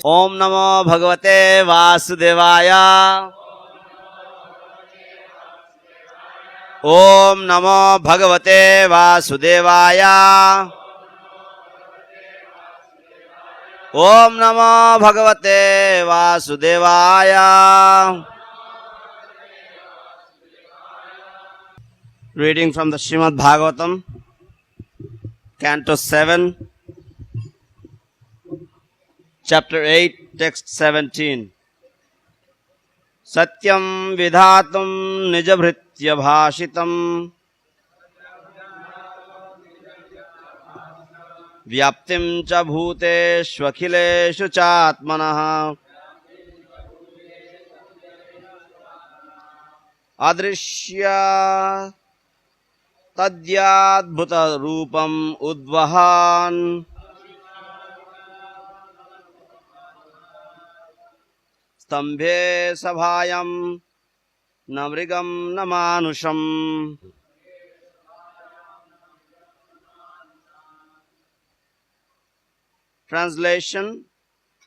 Om Namo Bhagavate Vasudevaya. Om Namo Bhagavate Vasudevaya. Om Namo Bhagavate Vasudevaya. Reading from the Srimad Bhagavatam, Canto 7, Chapter 8, Text 17. Satyam vidhatum nijabhritya bhashitam vyaptim cha bhuteshu akhileshu chatmanah adrishya tadyadbhuta rupam udvahan stambhe sabhayam namrigam namanusham. Translation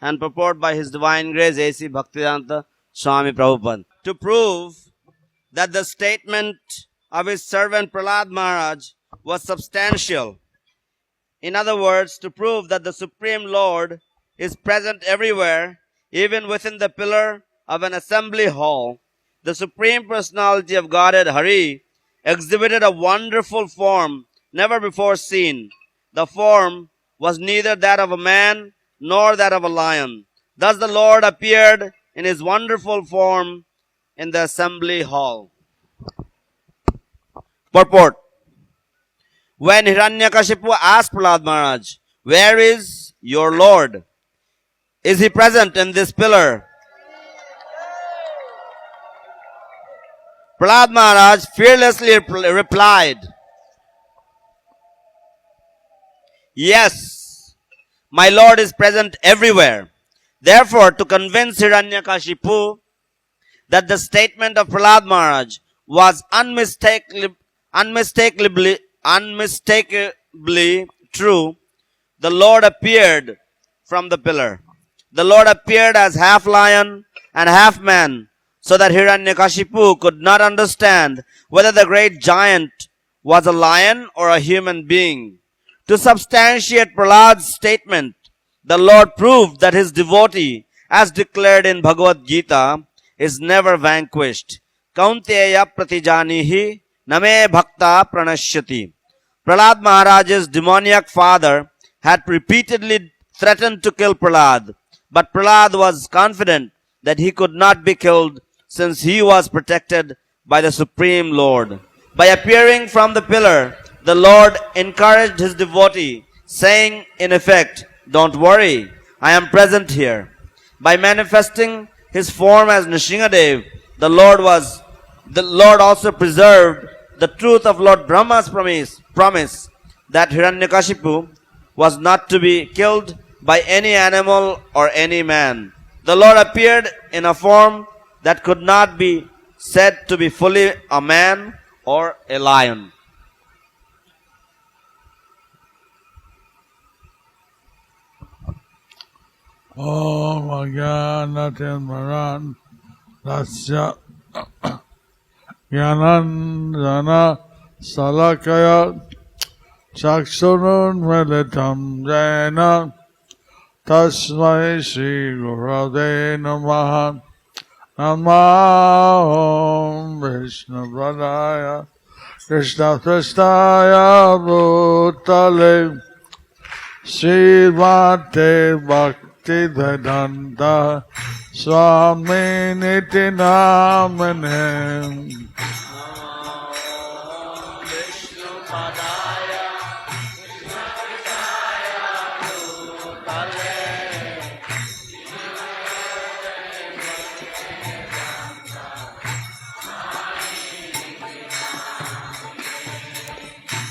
and purport by His Divine Grace A.C. Bhaktivedanta Swami Prabhupada. To prove that the statement of his servant Prahlad Maharaj was substantial. In other words, to prove that the Supreme Lord is present everywhere, even within the pillar of an assembly hall, the Supreme Personality of Godhead Hari exhibited a wonderful form never before seen. The form was neither that of a man nor that of a lion. Thus the Lord appeared in his wonderful form in the assembly hall. Purport. When Hiranyakashipu asked Prahlad Maharaj, "Where is your Lord? Is he present in this pillar?" Prahlad Maharaj fearlessly replied, "Yes, my Lord is present everywhere." Therefore, to convince Hiranyakashipu that the statement of Prahlad Maharaj was unmistakably true, the Lord appeared from the pillar. The Lord appeared as half lion and half man, so that Hiranyakashipu could not understand whether the great giant was a lion or a human being. To substantiate Prahlad's statement, the Lord proved that his devotee, as declared in Bhagavad Gita, is never vanquished. Kaunteya pratijanihi name bhakta pranashyati. Prahlad Maharaj's demoniac father had repeatedly threatened to kill Prahlad, but Prahlad was confident that he could not be killed since he was protected by the Supreme Lord. By appearing from the pillar, the Lord encouraged his devotee, saying in effect, "Don't worry, I am present here." By manifesting his form as Nrsimha, the Lord also preserved the truth of Lord Brahma's promise that Hiranyakashipu was not to be killed by any animal or any man. The Lord appeared in a form that could not be said to be fully a man or a lion. Om Ajnanatim Rasya Jnanandjana Salakaya Chakshurun Militam Jena Tasmai Shri Gurave Namaha. Namah Vishnu Padaya Krishna Prasthaya Bhutale Srimad Bhaktivedanta Swami Niti Namane.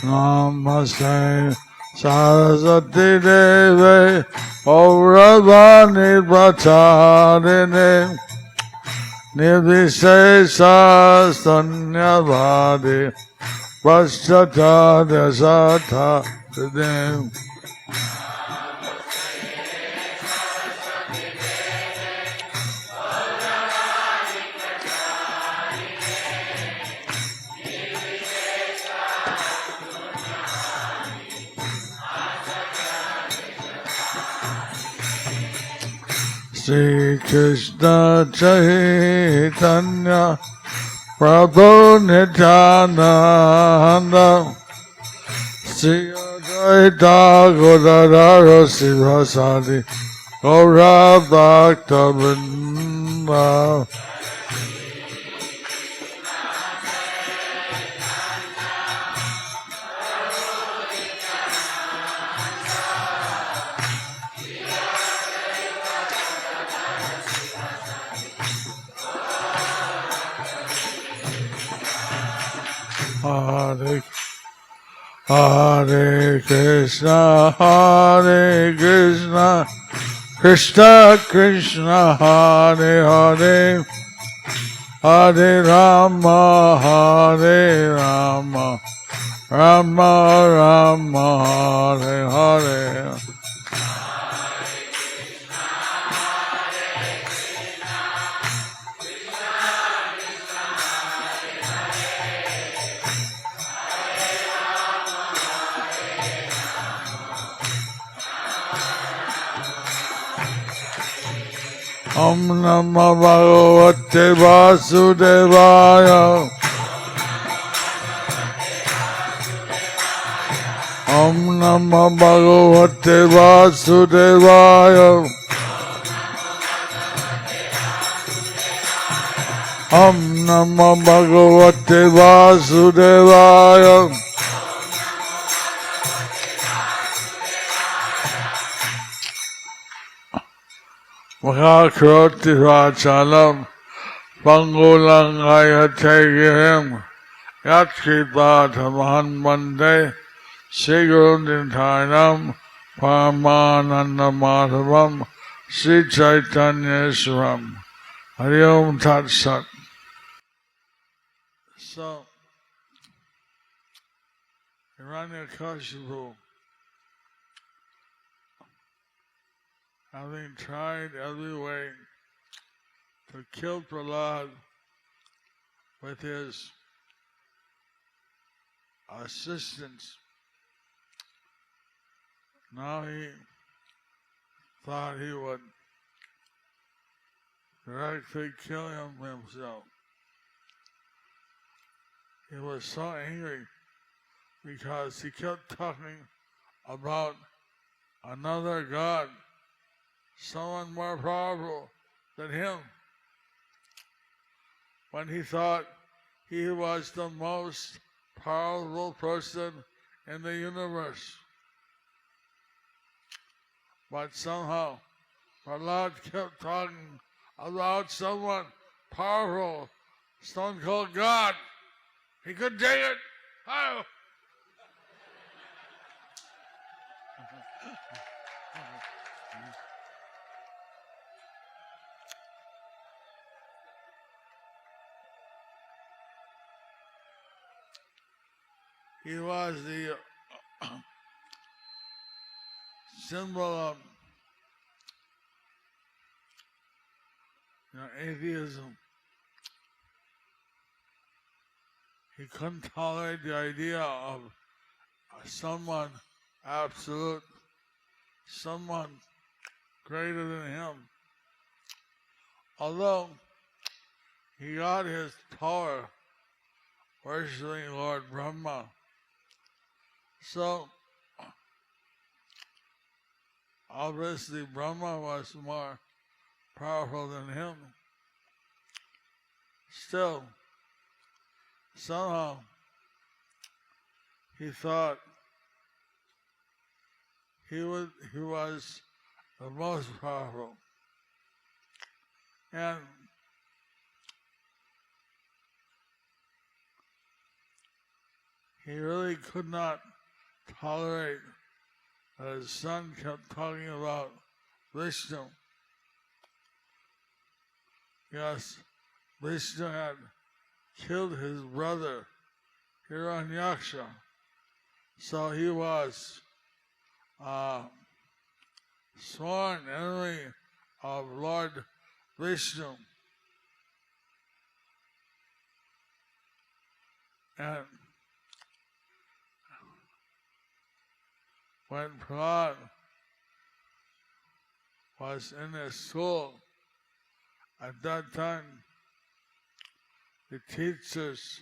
Namaste Saraswati Deve Auravani Pracharine Nirvishesha Sanyavadi Paschata Desata Siddhim Sri Krishna Chaitanya Prabhu Nityananda Sri Advaita Godadara Sivasadi Gaura Bhakta Vrinda. Hare Hare Krishna, Krishna Krishna, Hare Hare, Hare Rama, Hare Rama, Rama Rama, Hare Hare. Om Namah Bhagavate Vasudevaya. Om Namah Bhagavate Vasudevaya. Om Namah Bhagavate Vasudevaya. Makakroti Vachalam Pangulang Ayategihim Yatkipatamahan Mande Sigurundintainam Paramananda Madhavam Sri Chaitanyeswaram. Hari Om Tat Sat. So, Hiranyakashipu, having tried every way to kill Prahlad with his assistance, now he thought he would directly kill him himself. He was so angry because he kept talking about another God, someone more powerful than him, when he thought he was the most powerful person in the universe. But somehow Prahlad kept talking about someone powerful, someone called God. He couldn't take it. Oh. He was the symbol of atheism. He couldn't tolerate the idea of someone absolute, someone greater than him. Although he got his power worshiping Lord Brahma. So, obviously Brahma was more powerful than him. Still, somehow, he thought he was the most powerful. And he really could not tolerate that his son kept talking about Vishnu. Yes, Vishnu had killed his brother, Hiranyaksha. So he was sworn enemy of Lord Vishnu. And when Prahlad was in his school. At that time, the teachers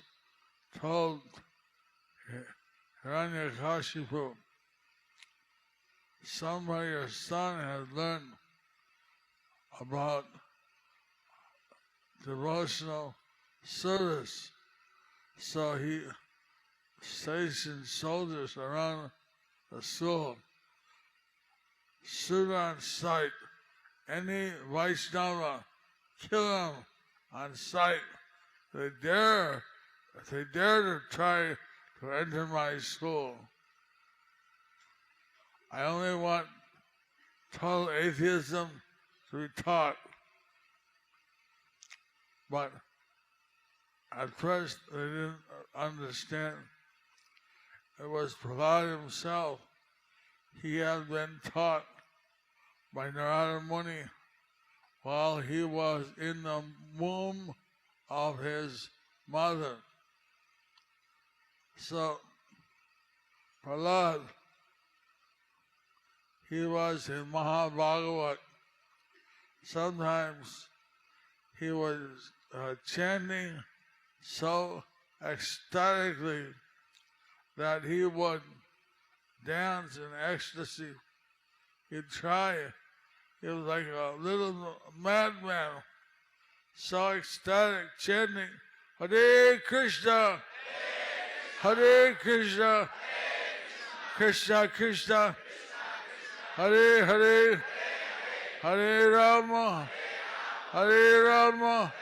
told Hiranyakashipu, somebody, your son has learned about devotional service. So he stationed soldiers around the school. Shoot on sight. Any Vaishnava, kill him on sight. If they dare to try to enter my school. I only want total atheism to be taught. But at first they didn't understand. It was Prahlad himself. He had been taught by Narada Muni while he was in the womb of his mother. So Prahlad, he was in Mahabhagavat. Sometimes he was chanting so ecstatically that he would dance in ecstasy. He'd try. He was like a little madman, so ecstatic, chanting, Hare Krishna, Hare Krishna, Krishna Krishna, Hare Hare, Hare Rama, Hare Rama,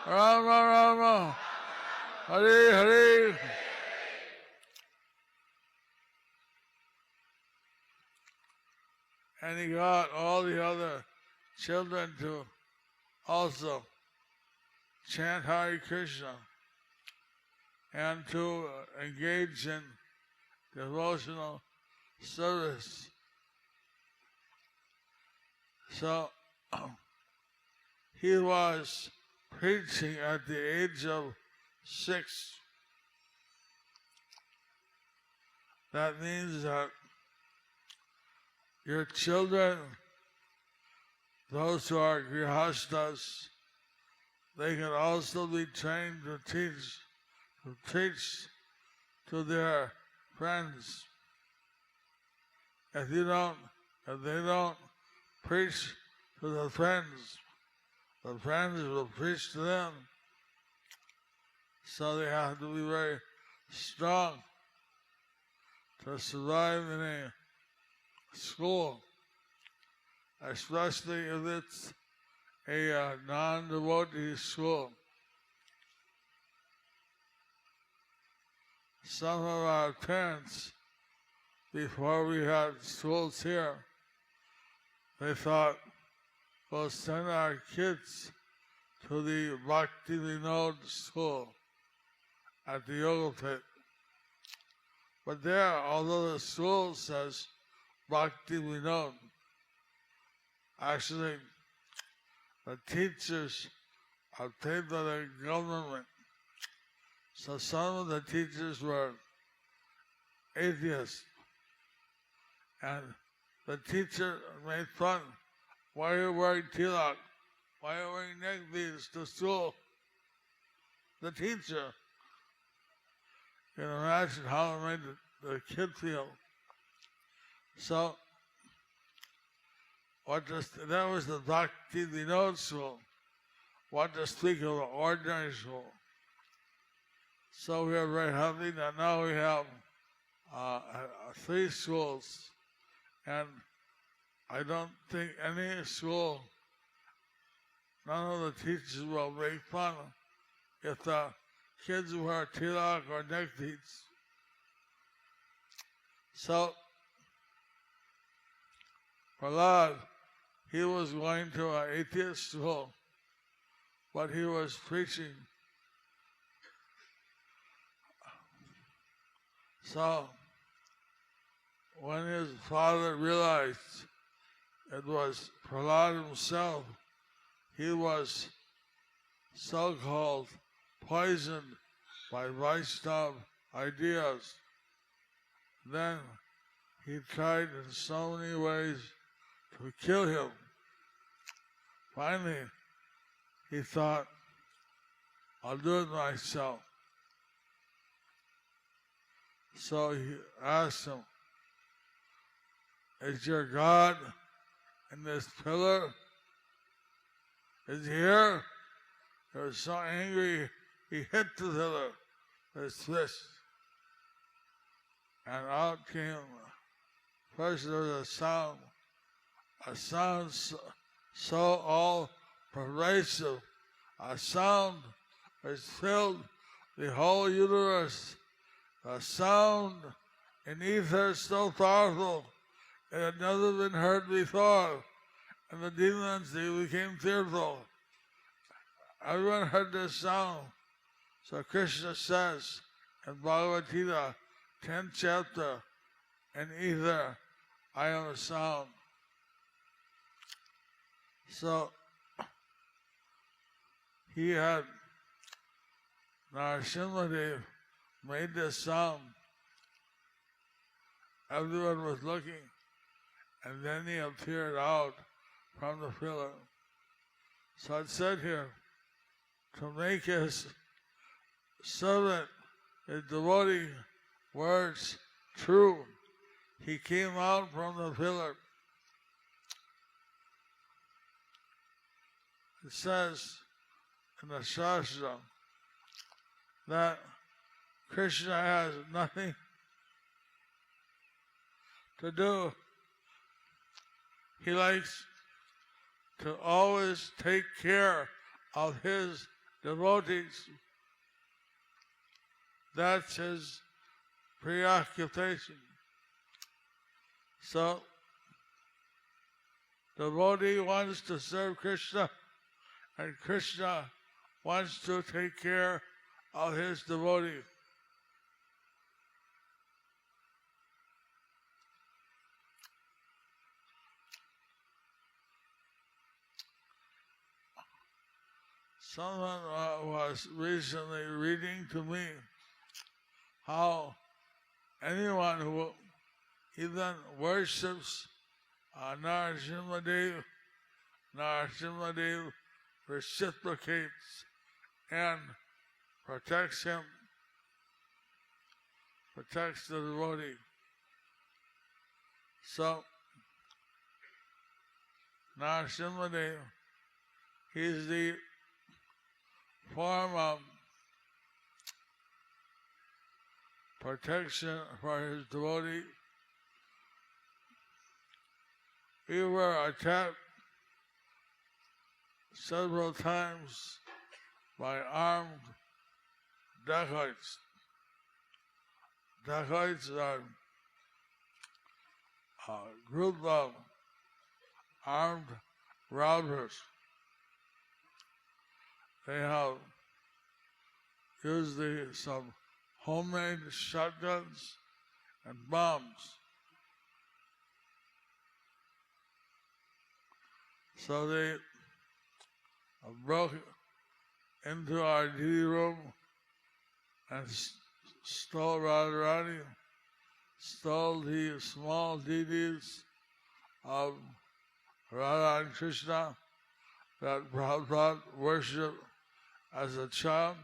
Rama Rama, Hare Hare. And he got all the other children to also chant Hare Krishna and to engage in devotional service. So he was preaching at the age of 6. That means that your children, those who are grihastas, they can also be trained to teach to their friends. If they don't preach to the friends will preach to them. So they have to be very strong to survive in a school, especially if it's a non-devotee school. Some of our parents, before we had schools here, they thought, we'll send our kids to the Bhakti Vinod school at the Yoga Pit. But there, although the school says Bhakti Vinod, actually the teachers are paid by the government. So some of the teachers were atheists. And the teacher made fun. Why are you wearing tilak? Why are you wearing neck beads to school? The teacher. You can imagine how it made the kid feel. So, that was the Bhakti Vinod school. What to speak of the ordinary school. So we are very happy that now we have 3 schools, and I don't think any school, none of the teachers will make fun if the kids wear tilak or neck beads. So, Prahlad, he was going to an atheist school, but he was preaching. So, when his father realized it was Prahlad himself, he was so-called poisoned by Vaishnava ideas. Then he tried in so many ways to kill him. Finally, he thought, I'll do it myself. So he asked him, is your God in this pillar? Is he here? He was so angry, he hit the pillar with his fist. And out came, first there was a sound so all pervasive, a sound which filled the whole universe, a sound in ether so powerful it had never been heard before, and the demons, they became fearful. Everyone heard this sound. So Krishna says in Bhagavad Gita, 10th chapter, in ether, I am a sound. So he had Nrsimha made this sound. Everyone was looking, and then he appeared out from the pillar. So it said here, to make his servant, his devotee words true, he came out from the pillar. It says in the Shastra that Krishna has nothing to do. He likes to always take care of his devotees. That's his preoccupation. So, devotee wants to serve Krishna, and Krishna wants to take care of his devotee. Someone was recently reading to me how anyone who even worships Nrsimha reciprocates and protects him, protects the devotee. So, Nrsimha, he's the form of protection for his devotee. We were attacked several times by armed dacoits. Dacoits are a group of armed robbers. They have usually some homemade shotguns and bombs. So they broke into our DD room and stole Radharani, stole the small DDs of Radha and Krishna that Prabhupada worshipped as a child.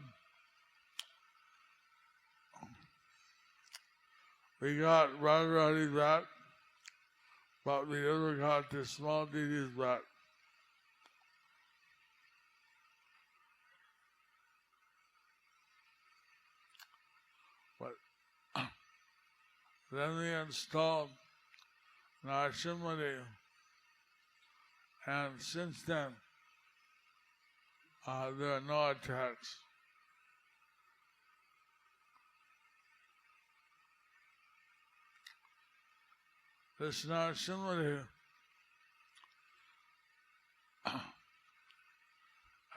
We got Radharani back, but we never got the small DDs back. But then we installed Nrsimha, and since then, there are no attacks. This Nrsimha,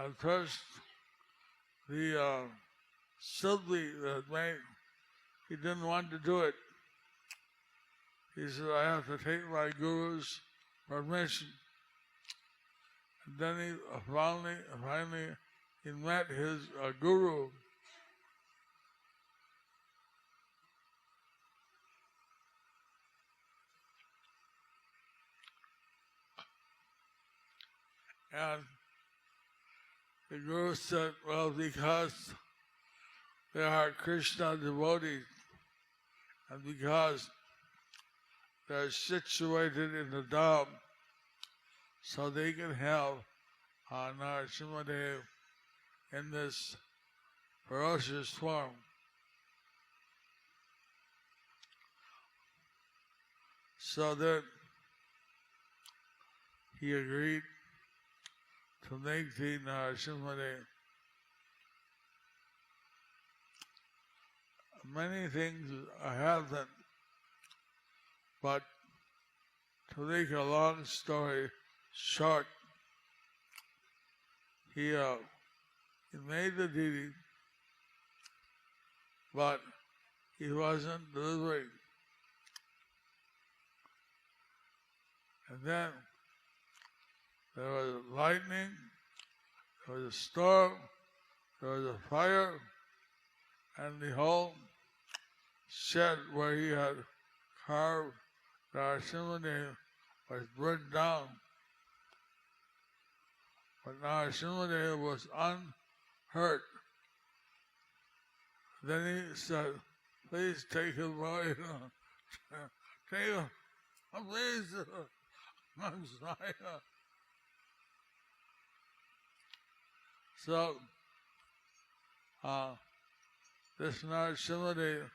at first, the Siddhi that made, he didn't want to do it. He said, I have to take my guru's permission. And then he finally he met his guru. And the Guru said, well, because they are Krishna devotees, and because they're situated in the Dham, so they can have Nrsimha in this ferocious form. So that he agreed to make the Nrsimha. Many things happened, but to make a long story short, he made the deity, but he wasn't delivering. And then there was lightning, there was a storm, there was a fire, and the whole shed where he had carved the Nrsimha was burnt down. But Nrsimha was unhurt. Then he said, please take him away. Take him, please. I'm sorry. So, this Nrsimha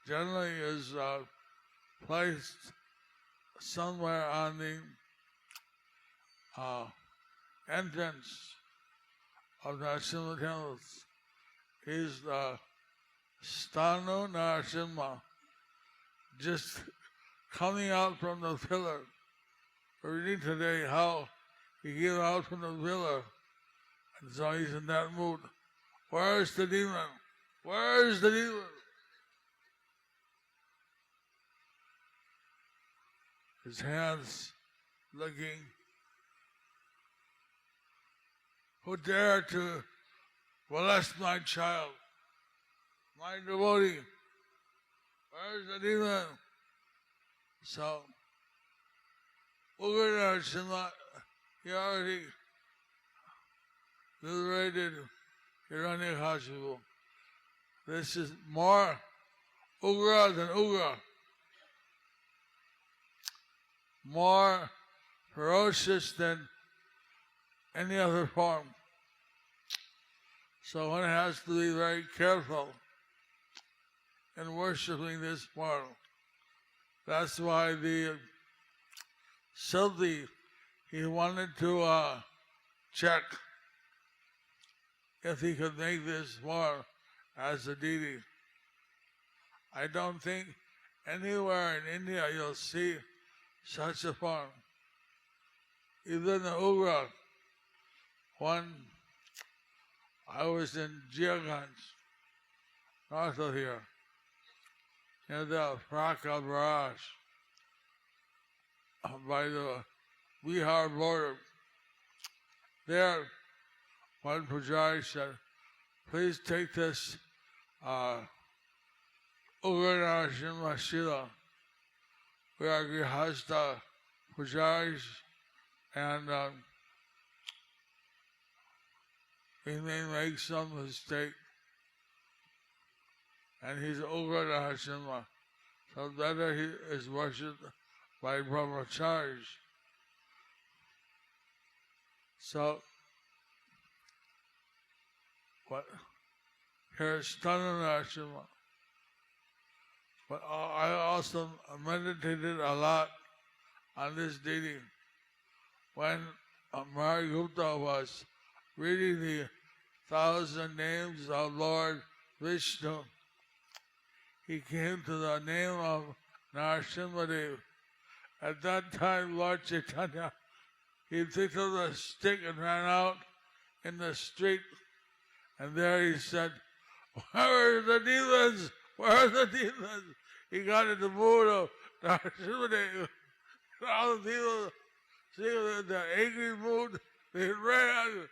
generally is placed somewhere on the entrance of Nrsimha temples. He's the Stanu Nrsimha, just coming out from the pillar. We read today how he came out from the pillar, and so he's in that mood. Where's the demon? Where's the demon? His hands looking. Who dare to molest my child, my devotee? Where's the demon? So, Ugra Nrsimha, he already liberated Hiranyakashipu. This is more Ugra than Ugra. More ferocious than any other form. So one has to be very careful in worshipping this form. That's why the Siddhi, he wanted to check if he could make this form as a deity. I don't think anywhere in India you'll see such a form. Even the Ugra, I was in Jayapataka, north of here, near the Fraka Barrage, by the Bihar border. There, one Pujari said, please take this Ugra Nrsimha Shila. We are Grihasta Pujaris, and we may make some mistake. And he's Ugra Nrsimha. So better he is worshipped by brahmacharis. So, but here's Stanu Nrsimha. But I also meditated a lot on this deity. When Maharaj was reading the 1,000 names of Lord Vishnu, he came to the name of Nrsimha. At that time, Lord Chaitanya, he picked up a stick and ran out in the street, and there he said, where are the demons? Where are the demons? He got in the mood of Nrsimha. All the people, seeing the angry mood, they ran.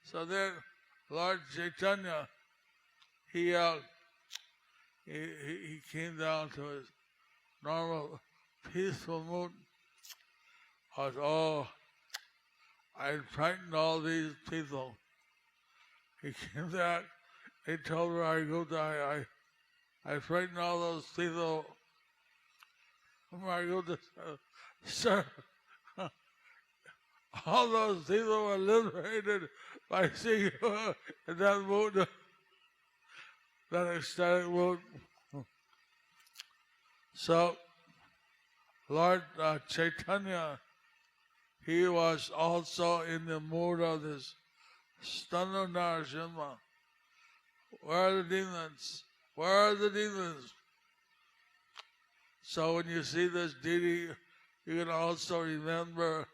So then, Lord Chaitanya, he came down to his normal, peaceful mood. I frightened all these people. He came back, he told her I go die. I frightened all those people. I go to sir. All those people were liberated by seeing you in that mood, that ecstatic mood. So, Lord Chaitanya, he was also in the mood of this Stanu Nrsimha. Where are the demons? Where are the demons? So when you see this deity, you can also remember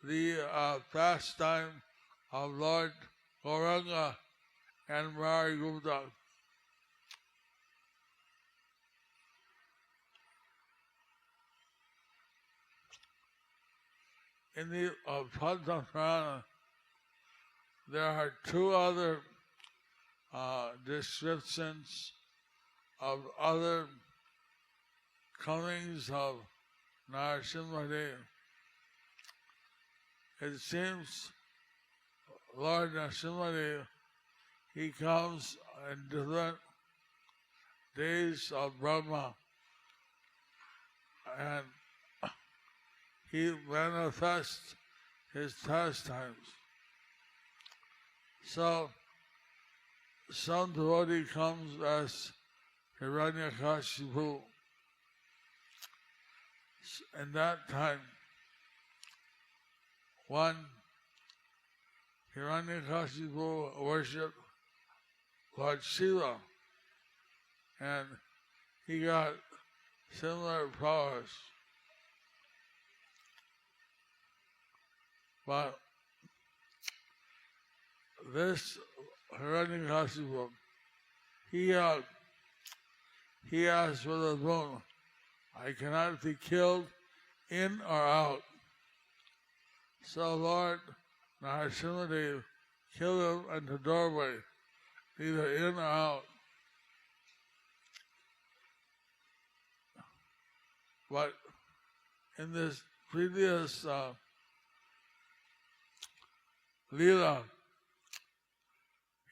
the pastime of Lord Gauranga and Marigupta. In the Padma Purana, there are two other descriptions of other comings of Nrsimha Dev. It seems Lord Nrsimha Dev, he comes in different days of Brahma, and he manifests his pastimes. So, some devotee comes as Hiranyakashipu. In that time, one Hiranyakashipu worshipped Lord Shiva, and he got similar powers. But this Hiranyakashipu, he asked for the boon. I cannot be killed in or out. So Lord Nrsimha Dev killed him in the doorway, either in or out. But in this previous Leela,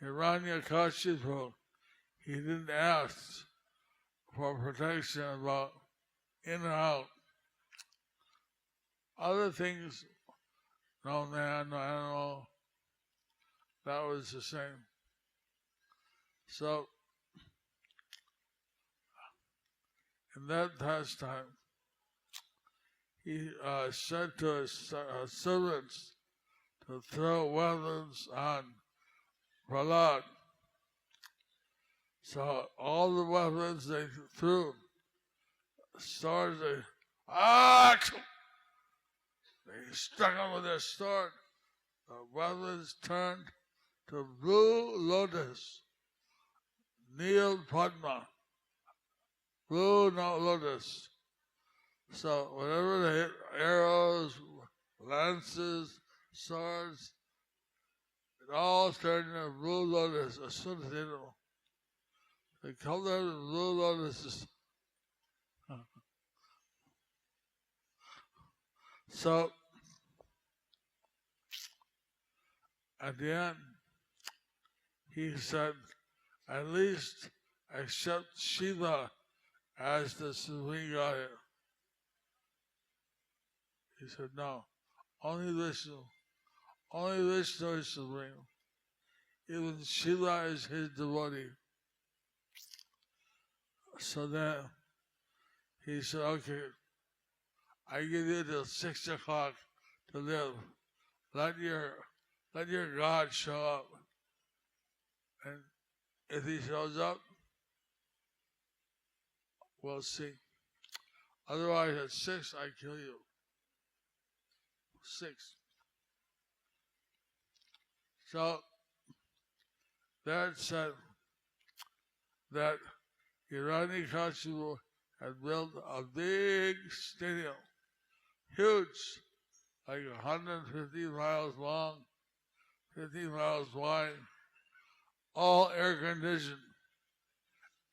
Hiranyakashipu, he didn't ask for protection about in or out. Other things, no man, no animal, that was the same. So, in that pastime, he said to his servants to throw weapons on Prahlad. So all the weapons they threw, swords, they struck him with their sword. The weapons turned to blue lotus, Neel Padma, blue lotus. So whenever they hit arrows, lances, swords, it all turned into blue lotus as soon as they know. They call them blue lotuses. So, at the end, he said, at least accept Shiva as the Supreme Godhead. He said, no, only Vishnu. Only Vishnu is supreme. Even Shiva is his devotee. So then he said, okay, I give you till 6 o'clock to live. Let your God show up. And if he shows up, we'll see. Otherwise at 6 I kill you. 6. So that said that Hiranyakashipu had built a big stadium, huge, like 150 miles long, 50 miles wide, all air conditioned.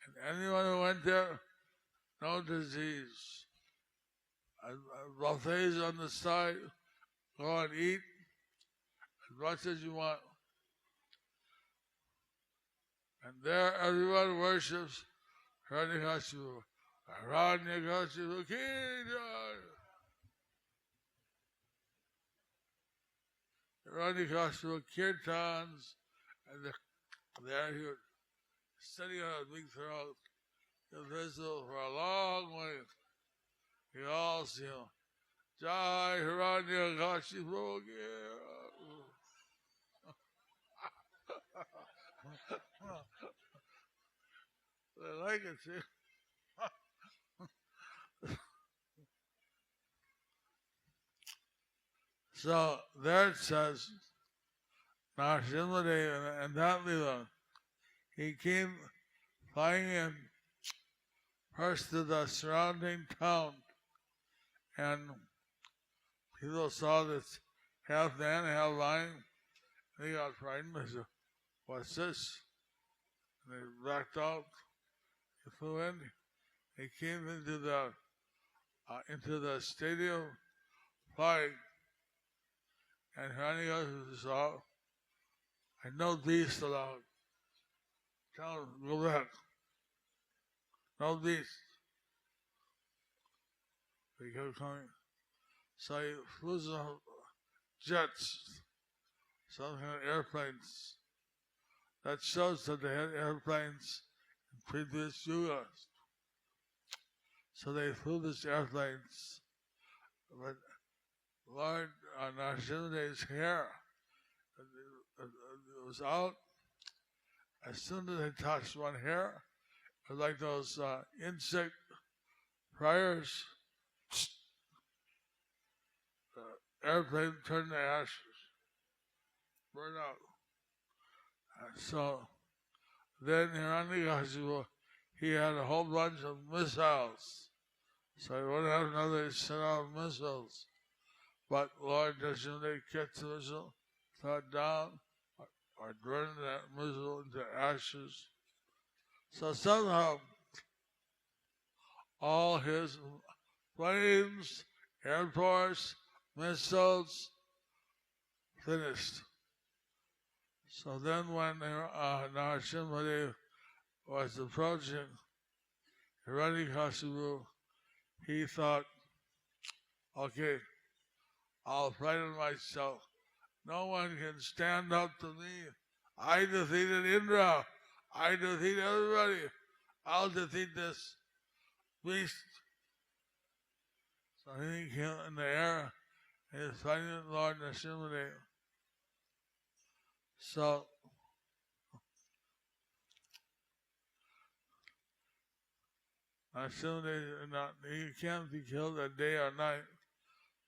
And anyone who went there, no disease. Buffets on the side, go and eat, as much as you want. And there everyone worships Hiranyakashipu. Hiranyakashipu ki jai. Hiranyakashipu kirtans, and there he was sitting on a big throne, invisible for a long way. You all see him. Jai Hiranyakashipu ki They like it, see? So there it says, Nrsimha and that Leela, he came flying in first to the surrounding town, and people saw this half man, half lion. They got frightened. They said, "What's this?" And they backed out. He flew in. He came into the stadium flying, and Hiranyakashipu saw, "I no beast allowed. Tell him, go back. No beast." They kept coming. So he flew some jets, some kind of airplanes. That shows that they had airplanes in previous yugas. So they flew these airplanes. But Lord Nrsimha's hair, it was out. As soon as they touched one hair, it was like those insect fryers. The airplane turned to ashes, burned out. So then Hiranyakashipu, he had a whole bunch of missiles. So he wouldn't have another set out missiles. But Lord Nrsimha kept the missile, threw it down, or burned that missile into ashes. So somehow all his planes, airports, missiles finished. So then when Nrsimha was approaching Hiranyakashipu, he thought, okay, I'll frighten myself. No one can stand up to me. I defeated Indra. I defeat everybody. I'll defeat this beast. So he came in the air and he was fighting Lord Nrsimha. So Nrsimha, he can't be killed a day or night.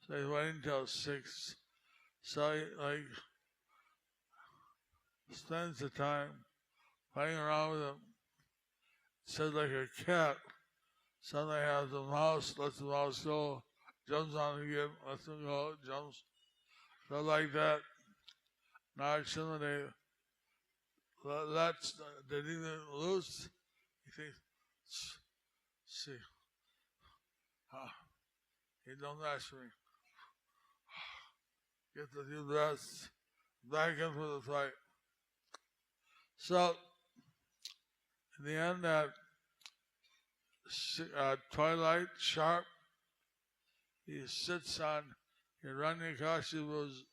So he's waiting till 6. So he spends the time playing around with him. Says like a cat. Suddenly has a mouse, lets the mouse go, jumps on it again, lets him go, jumps. So like that, Nrsimha lets the demon loose. He thinks, see, he don't ask me. Get the few breaths, back in for the fight. So, in the end, at twilight, sharp, he sits on Hiranyakashipu's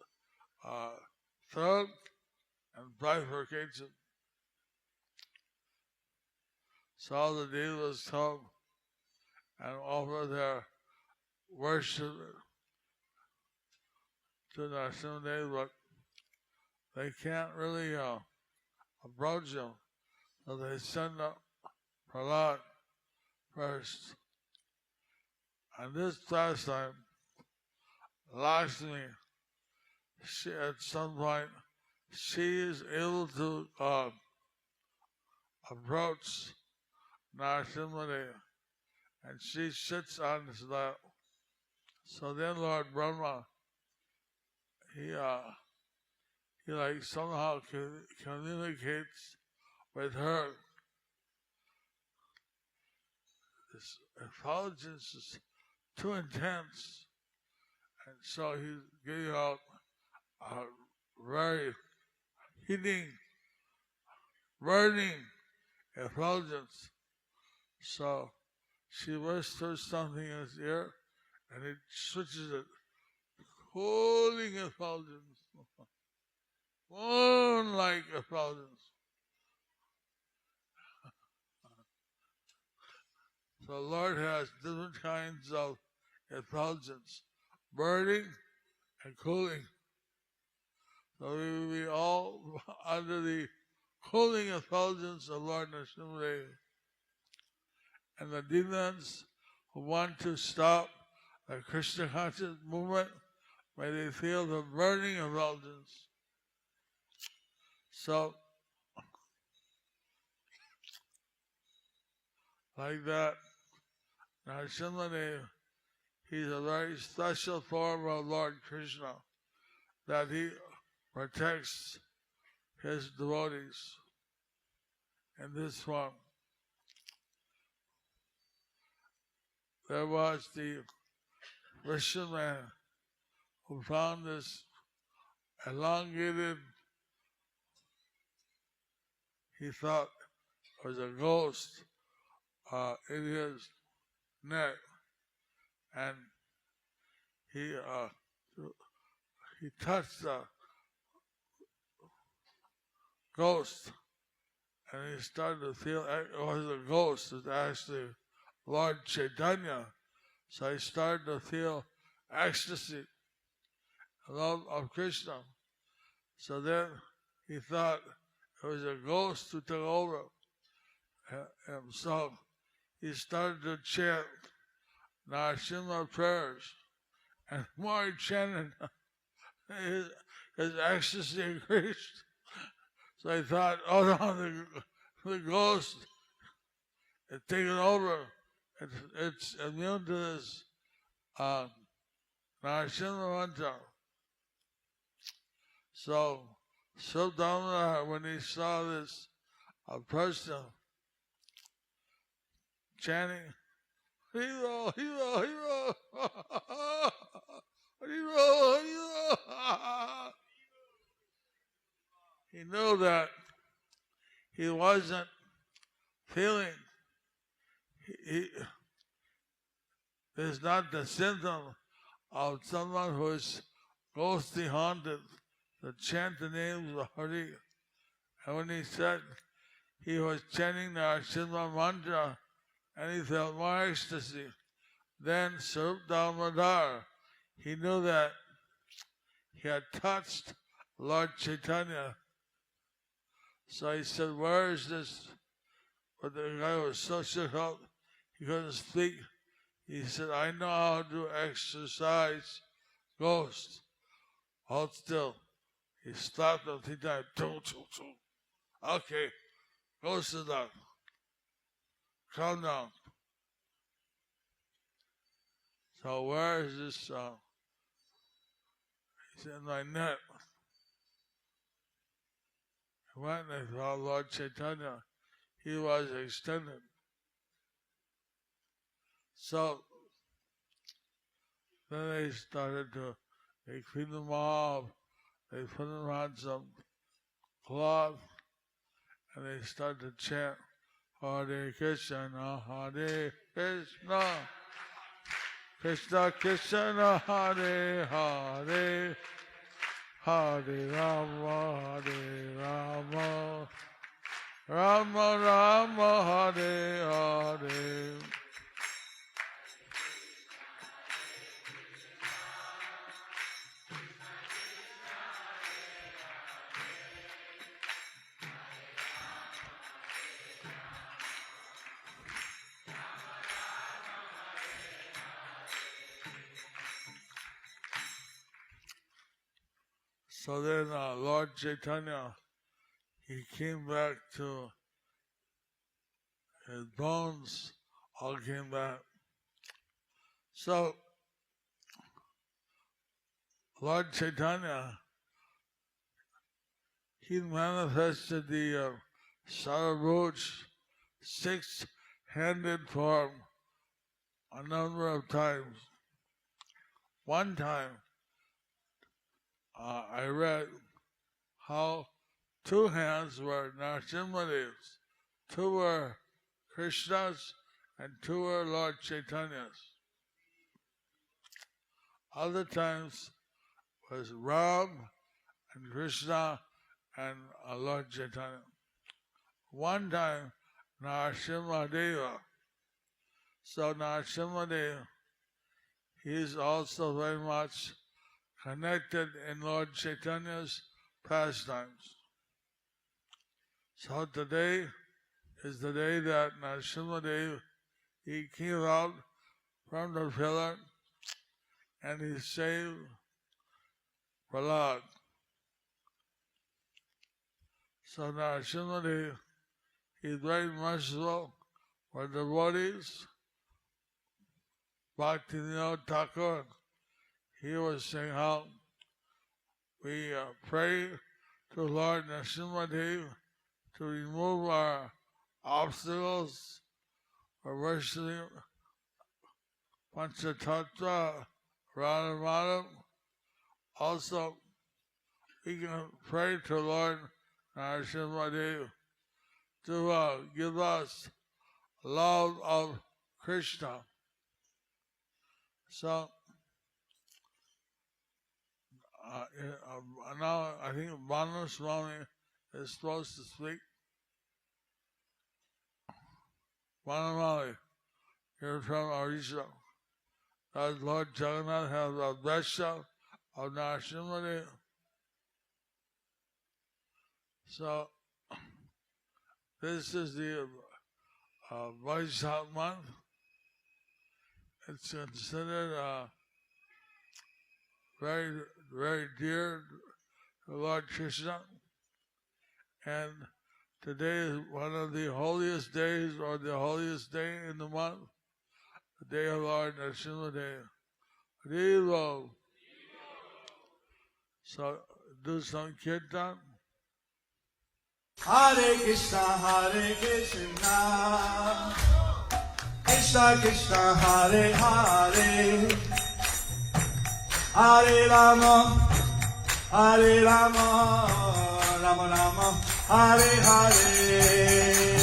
throat and bifurcates it. So all the devas come and offer their worship to Nrsimha, but they can't really approach him. So they send up Prahlad first. And this pastime, Lakshmi, at some point, she is able to approach Nrsimha, and she sits on his lap. So then Lord Brahma, he somehow communicates with her. This intelligence is too intense, and so he's giving out very heating, burning effulgence. So she whispers something in his ear, and he switches it. Cooling effulgence. Moon-like effulgence. So Lord has different kinds of effulgence, burning and cooling. So we will be all under the cooling effulgence of Lord Nrsimha. And the demons who want to stop the Krishna conscious movement, may they feel the burning effulgence. So, like that, Nrsimha, he's a very special form of Lord Krishna, that he protects his devotees in this form. There was the fisherman who found this elongated, he thought it was a ghost in his neck, and he touched the ghost, and he started to feel it was a ghost. It's actually Lord Chaitanya. So he started to feel ecstasy, love of Krishna. So then he thought it was a ghost who took over him. So he started to chant Nrsimha prayers, and the more he chanted, his ecstasy increased. So he thought, oh no, the ghost is taken over. It's immune to this Nrsimha mantra. So Sudhamana, when he saw this person chanting, hero, hero, hero, hero, hero, he knew that he wasn't feeling, it's not the symptom of someone who is ghostly haunted to chant the names of Hari. And when he said he was chanting the Nrsimha mantra and he felt more ecstasy, then Sarup Damodar, he knew that he had touched Lord Chaitanya. So he said, where is this? But the guy was so shook up, he couldn't speak. He said, I know how to exercise ghosts. Hold still. He stopped him 3 times. Okay, ghost is out. Calm down. So where is this? He said, in my net. He went and they saw Lord Chaitanya. He was extended. So then they started to, they cleaned them off, they put them on some cloth, and they started to chant, Hare Krishna, Hare Krishna, Krishna Krishna, Hare Hare, Hare Rama, Hare Rama, Rama Rama, Hare Hare. So then Lord Chaitanya, he came back to, his bones all came back. So Lord Chaitanya, he manifested the Sarabhuj 6-handed form a number of times. One time, I read how two hands were Nrsimha Dev's, two were Krishna's, and two were Lord Chaitanya's. Other times was Ram and Krishna and Lord Chaitanya. One time, Nrsimha Deva. So Nrsimha Deva, he is also very much connected in Lord Chaitanya's pastimes. So today is the day that Nrsimha Deva, he came out from the pillar and he saved Prahlad. So Nrsimha Deva, he is very merciful for devotees. Bhaktivinoda Thakur, he was saying how we pray to Lord Nrsimha Deva to remove our obstacles for worshiping Panchatattva, Radha. Also, we can pray to Lord Nrsimha Deva to give us love of Krishna. So, now I think Bhanu Swami is supposed to speak. Bhanu, you're from Orissa. Does Lord Jagannath have the blessing of Nrsimha Deva? So, this is the Vaishak month. It's considered very, very dear to Lord Krishna. And today is one of the holiest days, or the holiest day in the month, the day of Lord Nrsimha Deva. Haribo. So do some kirtan. Hare Krishna, Krishna Krishna, Hare Hare, Hare Rama, Rama Rama, Hare Hare.